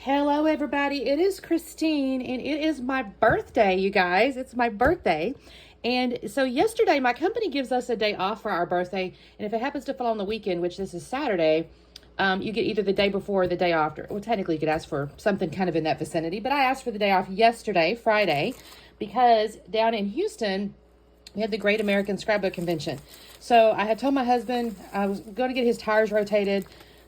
Hello, everybody. It is Christine, and it is my birthday, you guys. It's my birthday. And so yesterday, my company gives us a day off for our birthday. And if it happens to fall on the weekend, which this is Saturday, you get either the day before or the day after. Well, technically, you could ask for something kind of in that vicinity. But I asked for the day off yesterday, Friday, because down in Houston, we had the Great American Scrapbook Convention. So I had told my husband I was going to get his tires rotated.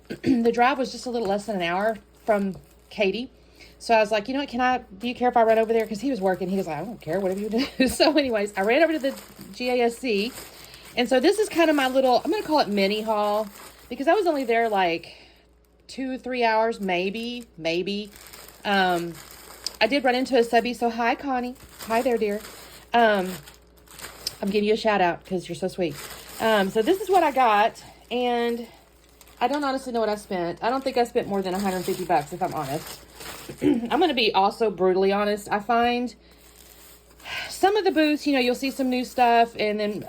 The drive was just a little less than an hour from Katie. So I was like, you know what, do you care if I run over there? Because he was working. He was like, I don't care, whatever you do. So anyways, I ran over to the GASC. And so this is kind of my little, I'm going to call it mini haul, because I was only there like 2-3 hours, maybe. I did run into a subby. So hi, Connie. Hi there, dear. I'm giving you a shout out because you're so sweet. So this is what I got. And I don't honestly know what I spent. I don't think I spent more than $150 if I'm honest. I'm going to be also brutally honest. I find some of the booths, you'll see some new stuff. And then,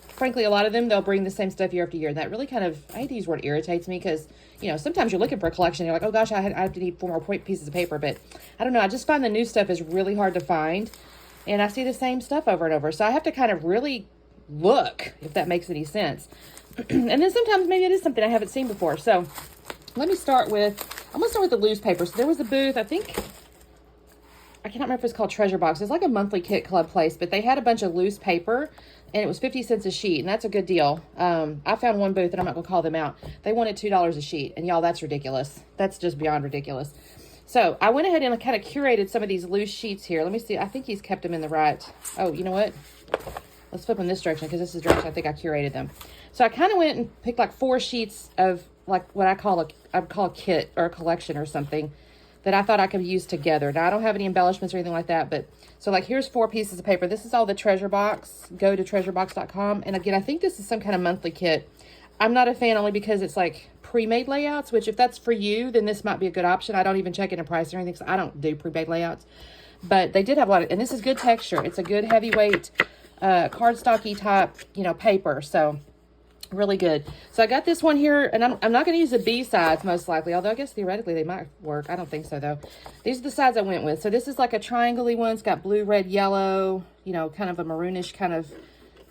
frankly, a lot of them, they'll bring the same stuff year after year. And that really kind of, I hate to use the word irritates me because, sometimes you're looking for a collection. You're like, oh, gosh, I have to need 4 more pieces of paper. But I don't know. I just find the new stuff is really hard to find. And I see the same stuff over and over. So I have to kind of really look, if that makes any sense. And then sometimes maybe it is something I haven't seen before. So let me start with, I'm going to start with the loose paper. So there was a booth, I cannot remember if it's called Treasure Box. It's like a monthly kit club place, but they had a bunch of loose paper and it was 50 cents a sheet. And that's a good deal. I found one booth and I'm not going to call them out. They wanted $2 a sheet. And y'all, that's ridiculous. That's just beyond ridiculous. So I went ahead and kind of curated some of these loose sheets here. Let me see. I think he's kept them in the right. Oh, you know what? Let's flip in this direction because this is the direction I think I curated them. So I kind of went and picked like 4 sheets of like what I call a kit or a collection or something that I thought I could use together. Now I don't have any embellishments or anything like that, but so like here's 4 pieces of paper. This is all the Treasure Box. Go to treasurebox.com. And again, I think this is some kind of monthly kit. I'm not a fan only because it's like pre-made layouts, which if that's for you, then this might be a good option. I don't even check into price or anything because I don't do pre-made layouts. But they did have a lot of, and this is good texture. It's a good heavyweight cardstocky type, paper. So really good. So I got this one here, and I'm not going to use the B sides most likely, although I guess theoretically they might work. I don't think so though. These are the sides I went with. So this is like a triangle-y one. It's got blue, red, yellow, kind of a maroonish kind of,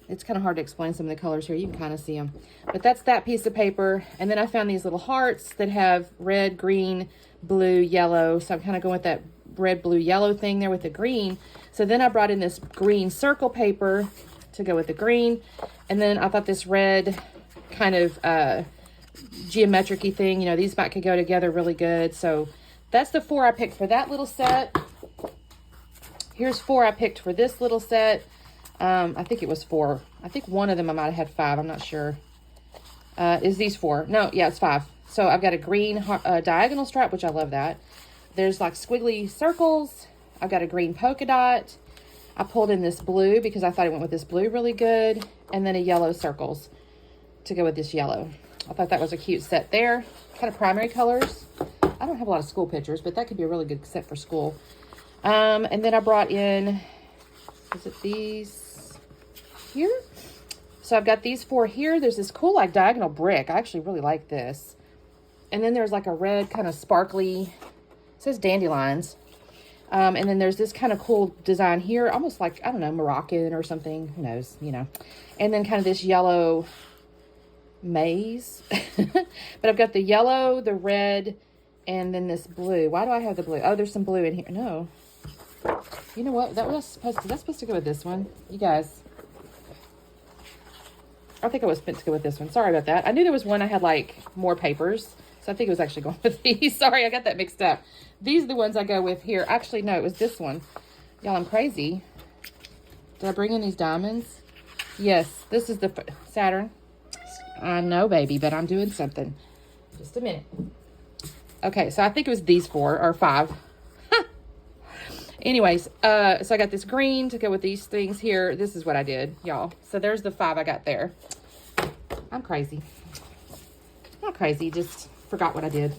it's kind of hard to explain some of the colors here. You can kind of see them, but that's that piece of paper. And then I found these little hearts that have red, green, blue, yellow. So I'm kind of going with that red, blue, yellow thing there with the green. So then I brought in this green circle paper to go with the green. And then I thought this red kind of geometric-y thing, these might could go together really good. So that's the 4 I picked for that little set. Here's 4 I picked for this little set. I think it was 4. I think one of them I might have had 5. I'm not sure. Is these 4? No, yeah, it's 5. So I've got a green diagonal stripe, which I love that. There's like squiggly circles. I've got a green polka dot. I pulled in this blue because I thought it went with this blue really good. And then a yellow circles to go with this yellow. I thought that was a cute set there. Kind of primary colors. I don't have a lot of school pictures, but that could be a really good set for school. And then I brought in, is it these here? So I've got these 4 here. There's this cool like diagonal brick. I actually really like this. And then there's like a red kind of sparkly, it says dandelions. And then there's this kind of cool design here, almost like, I don't know, Moroccan or something. Who knows, And then kind of this yellow maze. But I've got the yellow, the red, and then this blue. Why do I have the blue? Oh, there's some blue in here. No. You know what? That's supposed to go with this one. You guys. I think I was meant to go with this one. Sorry about that. I knew there was one I had like more papers. So I think it was actually going with these. Sorry, I got that mixed up. These are the ones I go with here. Actually, no, it was this one. Y'all, I'm crazy. Did I bring in these diamonds? Yes, this is the Saturn. I know, baby, but I'm doing something. Just a minute. Okay, so I think it was these 4 or 5. Anyways, so I got this green to go with these things here. This is what I did, y'all. So there's the 5 I got there. I'm crazy. Not crazy, just forgot what I did.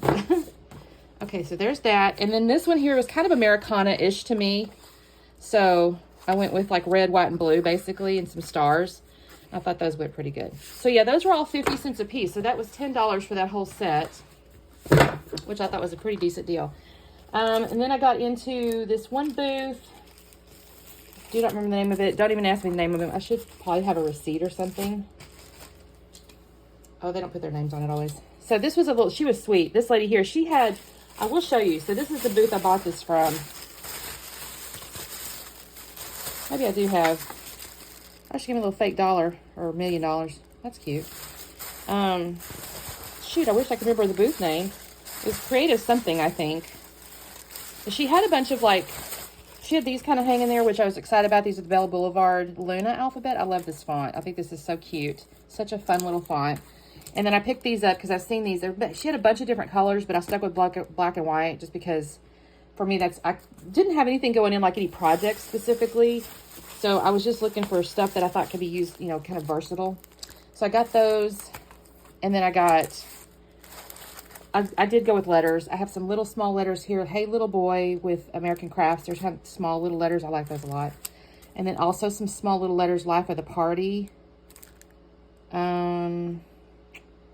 Okay, so there's that. And then this one here was kind of Americana-ish to me. So I went with like red, white, and blue, basically, and some stars. I thought those went pretty good. So yeah, those were all 50 cents a piece. So that was $10 for that whole set, which I thought was a pretty decent deal. And then I got into this one booth. Do not remember the name of it. Don't even ask me the name of it. I should probably have a receipt or something. Oh, they don't put their names on it always. So this was a little, she was sweet. This lady here, she had, I will show you. So this is the booth I bought this from. Maybe I do have, I should give me a little fake dollar or $1 million. That's cute. Shoot, I wish I could remember the booth name. It was Creative something, I think. But she had a bunch of like, she had these kind of hanging there, which I was excited about. These are the Bella Boulevard Luna alphabet. I love this font. I think this is so cute. Such a fun little font. And then I picked these up because I've seen these. She had a bunch of different colors, but I stuck with black and white just because for me I didn't have anything going in like any projects specifically. So I was just looking for stuff that I thought could be used, you know, kind of versatile. So I got those. And then I did go with letters. I have some little small letters here. Hey Little Boy with American Crafts. There's kind of small little letters. I like those a lot. And then also some small little letters, Life of the Party.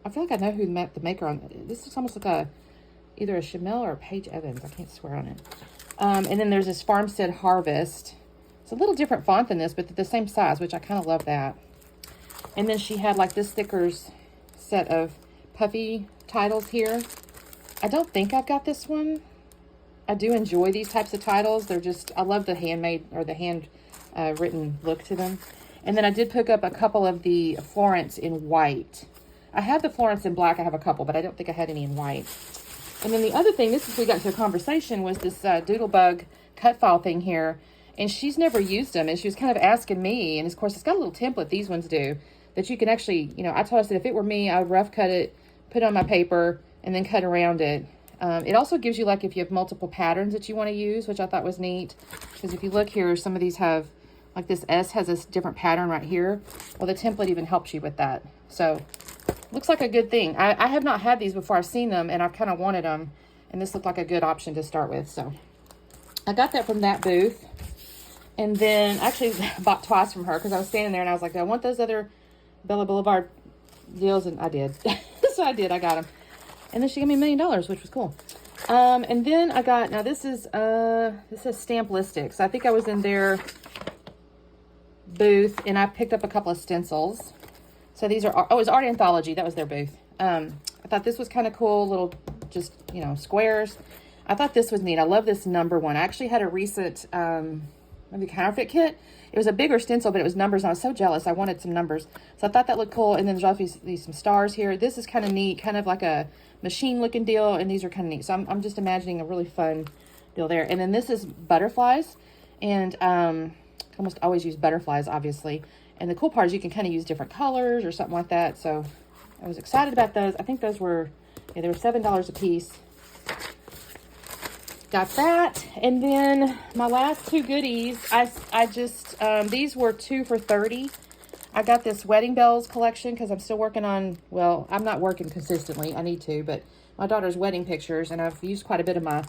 I feel like I know who the maker on this. Looks almost like either a Chamel or a Paige Evans. I can't swear on it. And then there's this Farmstead Harvest. It's a little different font than this, but the same size, which I kind of love that. And then she had like this stickers set of puffy titles here. I don't think I've got this one. I do enjoy these types of titles. They're just, I love the handmade or the hand written look to them. And then I did pick up a couple of the Florence in white. I have the Florence in black. I have a couple, but I don't think I had any in white. And then the other thing, this is we got into a conversation, was this Doodlebug cut file thing here. And she's never used them. And she was kind of asking me, and of course it's got a little template, these ones do, that you can actually, you know, I told us that if it were me, I would rough cut it, put it on my paper, and then cut around it. It also gives you, like, if you have multiple patterns that you want to use, which I thought was neat. Because if you look here, some of these have, like this S has this different pattern right here. Well, the template even helps you with that. So, looks like a good thing. I have not had these before. I've seen them, and I've kind of wanted them. And this looked like a good option to start with. So, I got that from that booth. And then, actually, I bought twice from her because I was standing there, and I was like, do I want those other Bella Boulevard deals? And I did. So, I did. I got them. And then she gave me $1 million, which was cool. And then I got, now this says Stamplistics. I think I was in their booth, and I picked up a couple of stencils. So these are, oh, it was Art Anthology. That was their booth. I thought this was kind of cool, little, just, you know, squares. I thought this was neat. I love this number one. I actually had a recent, maybe counterfeit kit. It was a bigger stencil, but it was numbers, and I was so jealous. I wanted some numbers. So I thought that looked cool. And then there's obviously some stars here. This is kind of neat, kind of like a machine-looking deal, and these are kind of neat. So I'm just imagining a really fun deal there. And then this is butterflies, and I almost always use butterflies, obviously. And the cool part is you can kind of use different colors or something like that. So I was excited about those. I think those were, yeah, they were $7 a piece. Got that. And then my last two goodies, I just, these were 2 for $30. I got this Wedding Bells collection because I'm still working on, well, I'm not working consistently. I need to, but my daughter's wedding pictures, and I've used quite a bit of my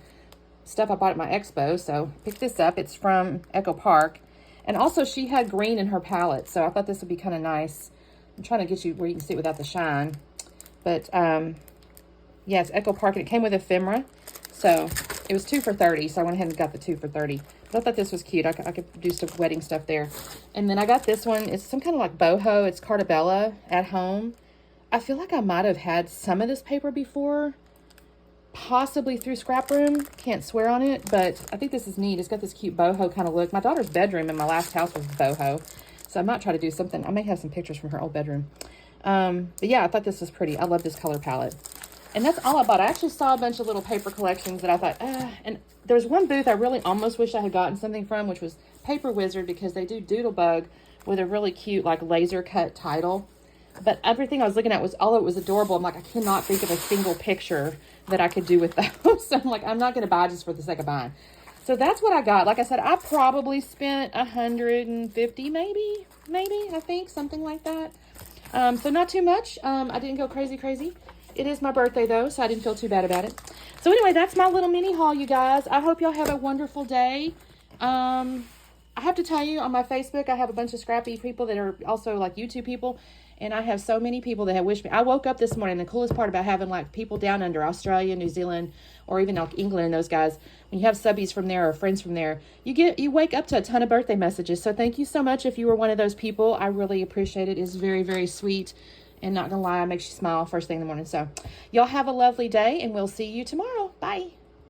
stuff I bought at my expo. So pick this up. It's from Echo Park. And also she had green in her palette, so I thought this would be kind of nice. I'm trying to get you where you can see it without the shine. But, yeah, it's Echo Park, and it came with ephemera. So it was 2 for $30, so I went ahead and got the 2 for $30. But I thought this was cute. I could do some wedding stuff there. And then I got this one. It's some kind of like boho. It's Cartabella at home. I feel like I might have had some of this paper before, possibly through Scrap Room. Can't swear on it, but I think this is neat. It's got this cute boho kind of look. My daughter's bedroom in my last house was boho, so I might try to do something. I may have some pictures from her old bedroom. But yeah, I thought this was pretty. I love this color palette. And that's all I bought. I actually saw a bunch of little paper collections that I thought, and there was one booth I really almost wish I had gotten something from, which was Paper Wizard, because they do Doodlebug with a really cute, like, laser cut title. But everything I was looking at was, although it was adorable, I'm like, I cannot think of a single picture that I could do with those. So I'm like, I'm not going to buy just for the sake of buying. So that's what I got. Like I said, I probably spent $150, maybe, I think, something like that. So not too much. I didn't go crazy. It is my birthday, though, so I didn't feel too bad about it. So anyway, that's my little mini haul, you guys. I hope y'all have a wonderful day. I have to tell you, on my Facebook, I have a bunch of scrappy people that are also like YouTube people. And I have so many people that have wished me. I woke up this morning. The coolest part about having like people down under Australia, New Zealand, or even like England and those guys, when you have subbies from there or friends from there, you wake up to a ton of birthday messages. So thank you so much if you were one of those people. I really appreciate it. It's very, very sweet. And not gonna lie, it makes you smile first thing in the morning. So y'all have a lovely day, and we'll see you tomorrow. Bye.